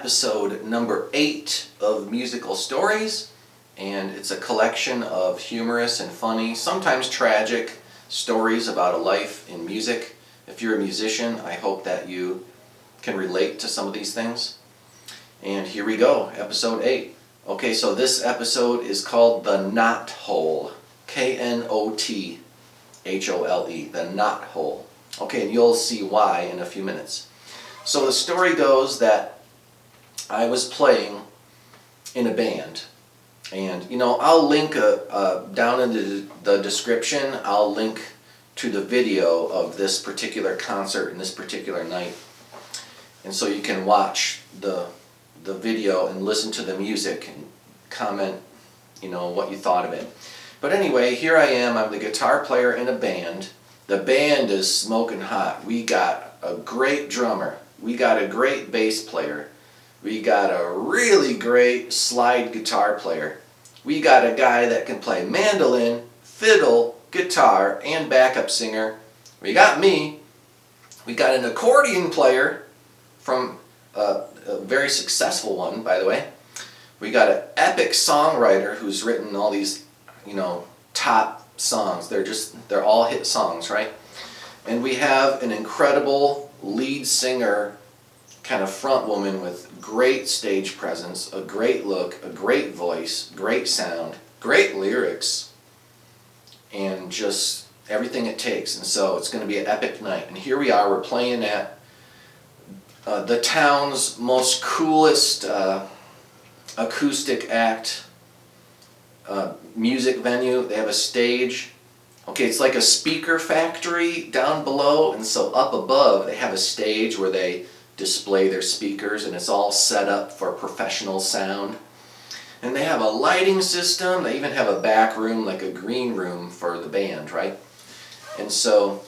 episode number 8 of Musical Stories, and it's a collection of humorous and funny, sometimes tragic, stories about a life in music. If you're a musician, I hope that you can relate to some of these things. And here we go, episode 8. Okay, so this episode is called The KNOTHOLE. KNOTHOLE, the knothole. Okay, and you'll see why in a few minutes. So the story goes that I was playing in a band, and I'll link down in the description, I'll link to the video of this particular concert and this particular night, and so you can watch the video and listen to the music and comment what you thought of it. But anyway, here I am, I'm the guitar player in a band. The band is smoking hot. We got a great drummer, we got a great bass player, we got a really great slide guitar player, we got a guy that can play mandolin, fiddle, guitar, and backup singer, we got me, we got an accordion player from a very successful one, by the way. We got an epic songwriter who's written all these, top songs. They're all hit songs, right? And we have an incredible lead singer, kind of front woman with great stage presence, a great look, a great voice, great sound, great lyrics, and just everything it takes. And so it's going to be an epic night. And here we are, we're playing at the town's most coolest acoustic act music venue. They have a stage. Okay, it's like a speaker factory down below, and so up above they have a stage where they display their speakers, and it's all set up for professional sound. And they have a lighting system. They even have a back room, like a green room for the band, right? And so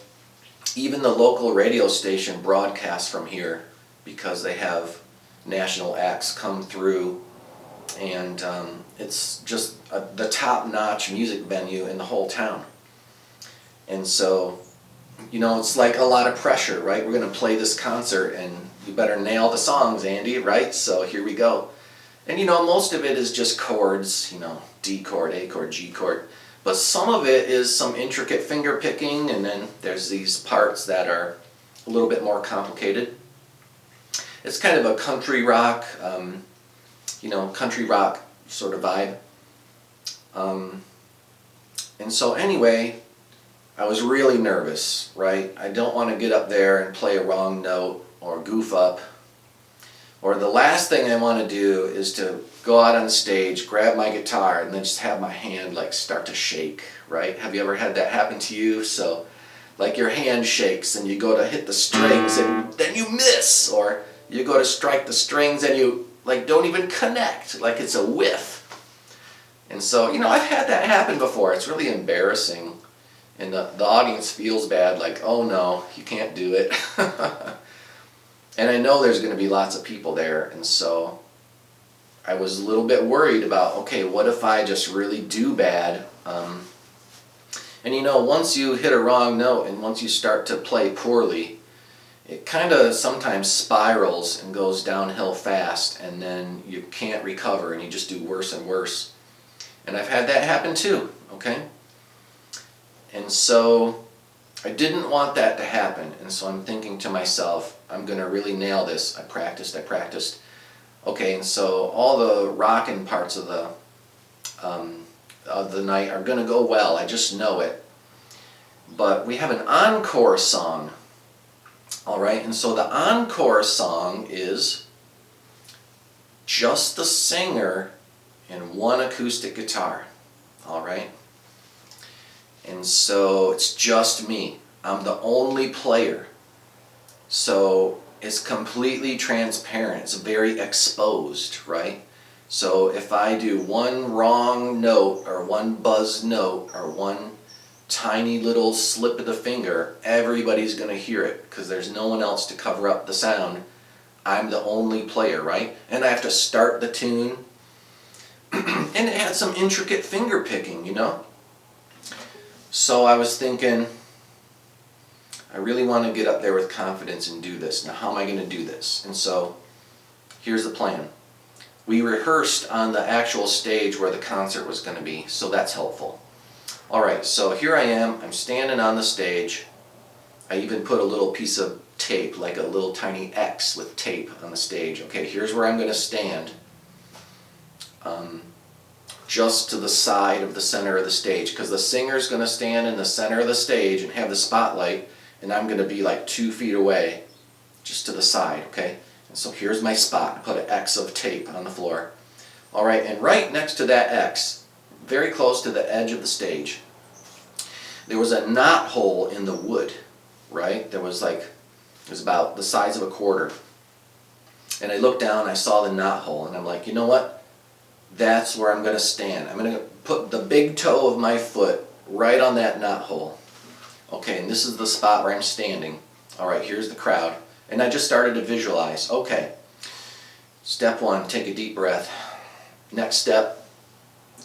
even the local radio station broadcasts from here because they have national acts come through, and it's just the top-notch music venue in the whole town. And so, it's like a lot of pressure, right? We're going to play this concert, and you better nail the songs, Andy, right? So here we go. And most of it is just chords, D chord, A chord, G chord. But some of it is some intricate finger picking, and then there's these parts that are a little bit more complicated. It's kind of a country rock, country rock sort of vibe. And so anyway, I was really nervous, right? I don't want to get up there and play a wrong note or goof up. Or the last thing I want to do is to go out on stage, grab my guitar, and then just have my hand start to shake, right? Have you ever had that happen to you? So your hand shakes and you go to hit the strings and then you miss, or you go to strike the strings and you don't even connect, it's a whiff. And so, I've had that happen before. It's really embarrassing. And the audience feels bad, oh no, you can't do it. And I know there's going to be lots of people there. And so I was a little bit worried about, okay, what if I just really do bad? And once you hit a wrong note and once you start to play poorly, it kind of sometimes spirals and goes downhill fast, and then you can't recover and you just do worse and worse. And I've had that happen too, okay? And so I didn't want that to happen, and so I'm thinking to myself, I'm going to really nail this. I practiced. Okay, and so all the rockin' parts of the night are going to go well. I just know it. But we have an encore song. All right, and so the encore song is just the singer and one acoustic guitar. All right, and so it's just me. I'm the only player. So it's completely transparent. It's very exposed, right? So if I do one wrong note or one buzz note or one tiny little slip of the finger, everybody's going to hear it because there's no one else to cover up the sound. I'm the only player, right? And I have to start the tune. And it had some intricate finger picking, So I was thinking, I really want to get up there with confidence and do this. Now, how am I going to do this? And so here's the plan. We rehearsed on the actual stage where the concert was going to be, so that's helpful. Alright, so here I am, I'm standing on the stage. I even put a little piece of tape, like a little tiny X with tape on the stage. Okay, here's where I'm going to stand. Just to the side of the center of the stage, because the singer's going to stand in the center of the stage and have the spotlight, and I'm going to be like 2 feet away, just to the side, okay? And so here's my spot. I put an X of tape on the floor. Alright, and right next to that X, very close to the edge of the stage, there was a knot hole in the wood, right? There was like, it was about the size of a quarter. And I looked down, I saw the knot hole, and I'm like, you know what? That's where I'm going to stand. I'm going to put the big toe of my foot right on that knot hole. Okay, and this is the spot where I'm standing. Alright, here's the crowd. And I just started to visualize. Okay, step one, take a deep breath. Next step,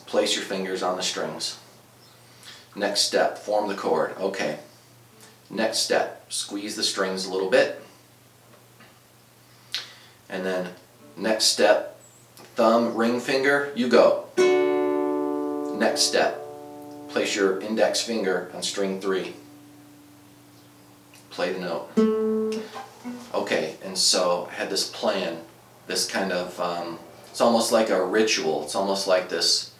place your fingers on the strings. Next step, form the chord. Okay. Next step, squeeze the strings a little bit. And then next step, thumb, ring finger, you go. Next step, place your index finger on string 3. Play the note. Okay, and so I had this plan, this kind of, it's almost like a ritual. It's almost like this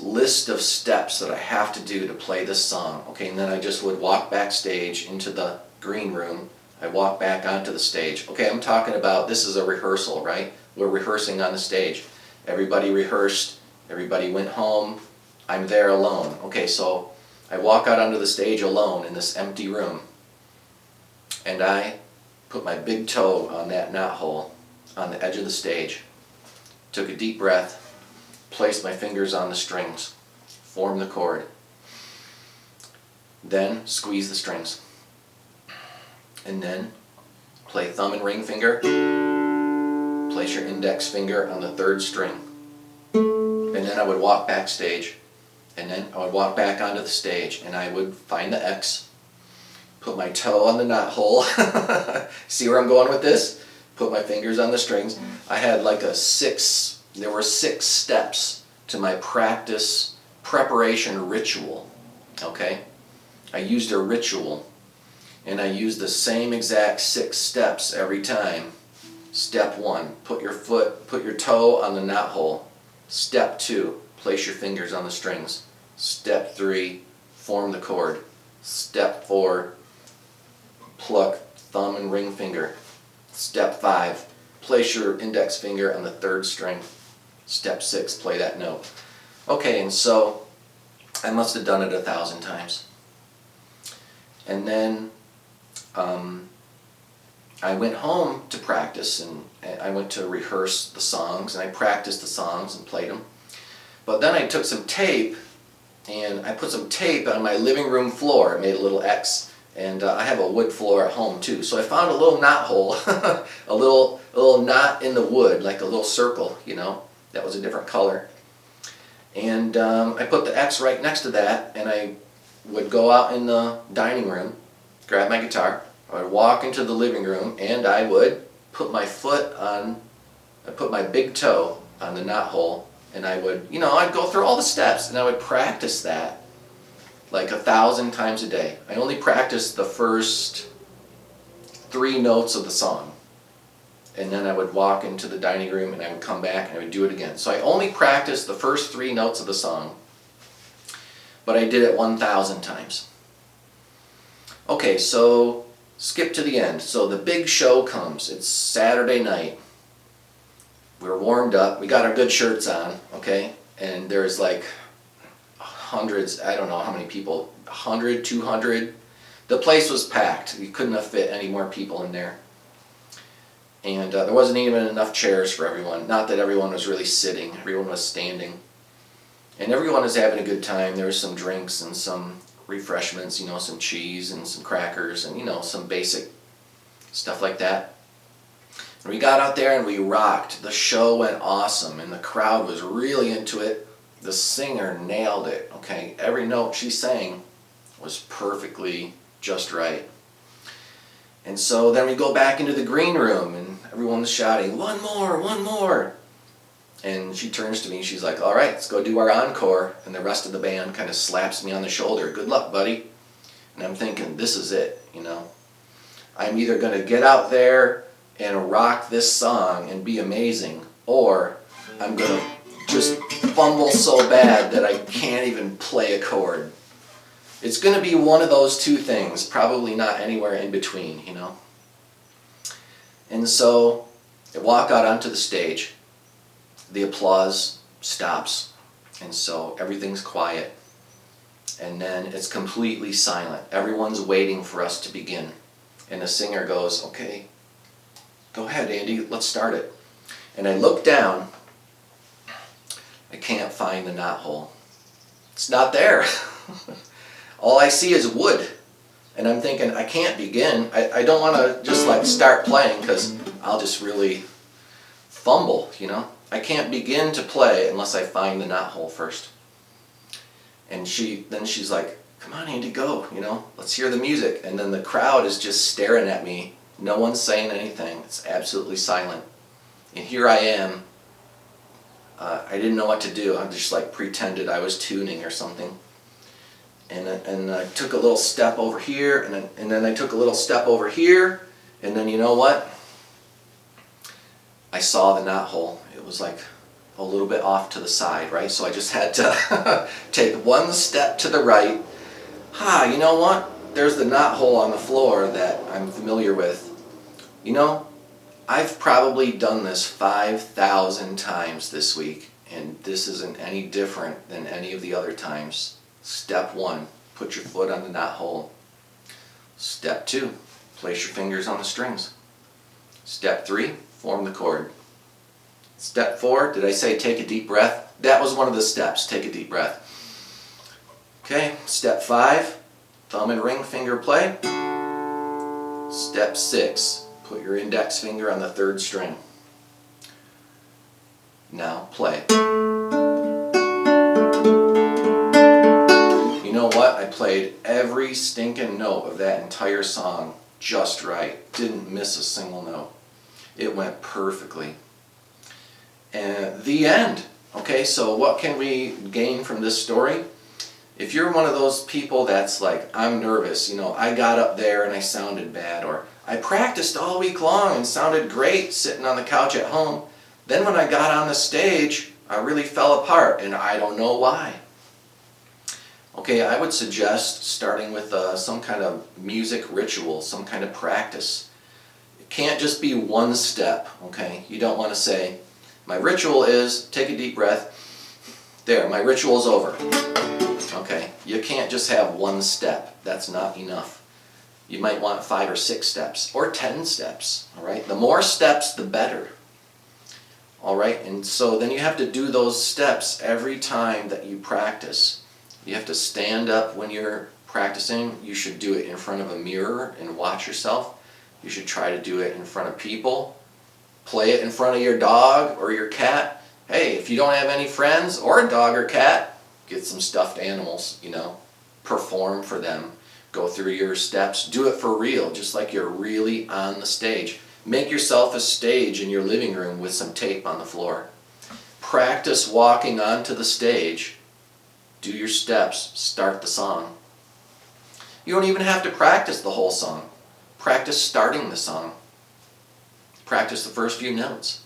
list of steps that I have to do to play this song. Okay, and then I just would walk backstage into the green room. I walk back onto the stage. Okay, I'm talking about, this is a rehearsal, right? We're rehearsing on the stage. Everybody rehearsed, everybody went home, I'm there alone. Okay, so I walk out onto the stage alone in this empty room, and I put my big toe on that knot hole on the edge of the stage, took a deep breath, placed my fingers on the strings, formed the chord, then squeeze the strings, and then play thumb and ring finger. Place your index finger on the 3rd string. And then I would walk backstage. And then I would walk back onto the stage and I would find the X. Put my toe on the knot hole. See where I'm going with this? Put my fingers on the strings. I had like there were 6 steps to my preparation ritual. Okay? I used a ritual. And I used the same exact 6 steps every time. Step 1, put your toe on the knot hole. Step 2, place your fingers on the strings. Step 3, form the chord. Step 4, pluck thumb and ring finger. Step 5, place your index finger on the 3rd string. Step 6, play that note. Okay, and so I must have done it 1,000 times. And then I went home to practice, and I went to rehearse the songs, and I practiced the songs and played them. But then I took some tape, and I put some tape on my living room floor. I made a little X, and I have a wood floor at home too. So I found a little knot hole, a little knot in the wood, like a little circle, you know, that was a different color. And I put the X right next to that, and I would go out in the dining room, grab my guitar, I would walk into the living room, and I would put my big toe on the knot hole, and I would, I'd go through all the steps, and I would practice that like 1,000 times a day. I only practiced the first 3 notes of the song, and then I would walk into the dining room, and I would come back, and I would do it again. So I only practiced the first 3 notes of the song, but I did it 1,000 times. Okay, so skip to the end. So the big show comes. It's Saturday night. We're warmed up. We got our good shirts on, okay? And there's like hundreds, I don't know how many people, 100, 200. The place was packed. You couldn't have fit any more people in there. And there wasn't even enough chairs for everyone. Not that everyone was really sitting. Everyone was standing. And everyone was having a good time. There was some drinks and some refreshments, some cheese and some crackers and, some basic stuff like that. And we got out there and we rocked. The show went awesome and the crowd was really into it. The singer nailed it, okay? Every note she sang was perfectly just right. And so then we go back into the green room and Everyone's shouting, one more, one more. And she turns to me, she's like, all right, let's go do our encore. And the rest of the band kind of slaps me on the shoulder. Good luck, buddy. And I'm thinking, this is it, you know. I'm either going to get out there and rock this song and be amazing, or I'm going to just fumble so bad that I can't even play a chord. It's going to be one of those two things, probably not anywhere in between, you know. And so I walk out onto the stage. The applause stops, and so everything's quiet. And then it's completely silent. Everyone's waiting for us to begin. And the singer goes, okay, go ahead, Andy, let's start it. And I look down. I can't find the knot hole. It's not there. All I see is wood. And I'm thinking, I can't begin. I don't want to just like start playing because I'll just really fumble, you know. I can't begin to play unless I find the knot hole first. And then she's like, come on, Andy, go, you know, let's hear the music. And then the crowd is just staring at me. No one's saying anything. It's absolutely silent. And here I am. I didn't know what to do. I just like pretended I was tuning or something. And I took a little step over here, and then I took a little step over here, and then you know what? I saw the knot hole. It was like a little bit off to the side, right? So I just had to take one step to the right. You know what? There's the knot hole on the floor that I'm familiar with. You know, I've probably done this 5,000 times this week, and this isn't any different than any of the other times. Step 1, put your foot on the knot hole. Step 2, place your fingers on the strings. Step 3, form the chord. Step 4, did I say take a deep breath? That was one of the steps, take a deep breath. Okay, step 5, thumb and ring finger play. Step 6, put your index finger on the 3rd string. Now play. You know what? I played every stinking note of that entire song just right. Didn't miss a single note. It went perfectly. And the end. Okay, so what can we gain from this story? If you're one of those people that's like, I'm nervous, you know, I got up there and I sounded bad, or I practiced all week long and sounded great sitting on the couch at home, then when I got on the stage, I really fell apart, and I don't know why. Okay, I would suggest starting with some kind of music ritual, some kind of practice. It can't just be one step, okay? You don't want to say, my ritual is take a deep breath. There, my ritual's over. Okay, you can't just have one step. That's not enough. You might want 5 or 6 steps, or 10 steps, all right? The more steps, the better. All right, and so then you have to do those steps every time that you practice. You have to stand up when you're practicing. You should do it in front of a mirror and watch yourself. You should try to do it in front of people. Play it in front of your dog or your cat. Hey, if you don't have any friends or a dog or cat, get some stuffed animals, you know. Perform for them. Go through your steps. Do it for real, just like you're really on the stage. Make yourself a stage in your living room with some tape on the floor. Practice walking onto the stage. Do your steps. Start the song. You don't even have to practice the whole song. Practice starting the song. Practice the first few notes.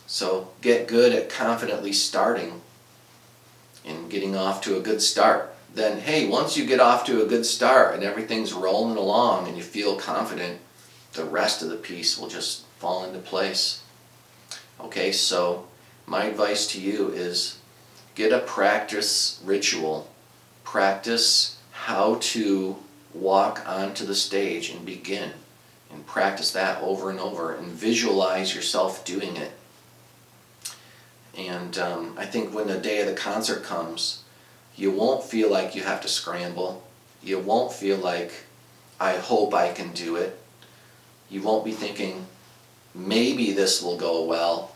So get good at confidently starting and getting off to a good start. Then, hey, once you get off to a good start and everything's rolling along and you feel confident, the rest of the piece will just fall into place. Okay, so my advice to you is get a practice ritual. Practice how to walk onto the stage and begin. And practice that over and over and visualize yourself doing it. And I think when the day of the concert comes, you won't feel like you have to scramble. You won't feel like, I hope I can do it. You won't be thinking, maybe this will go well.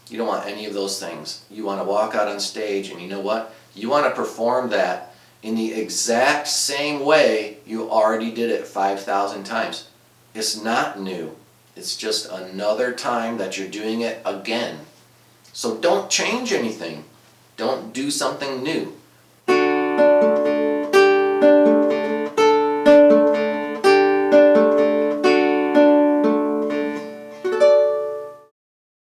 You don't want any of those things. You want to walk out on stage, and you know what? You want to perform that in the exact same way you already did it 5,000 times. It's not new. It's just another time that you're doing it again. So don't change anything. Don't do something new.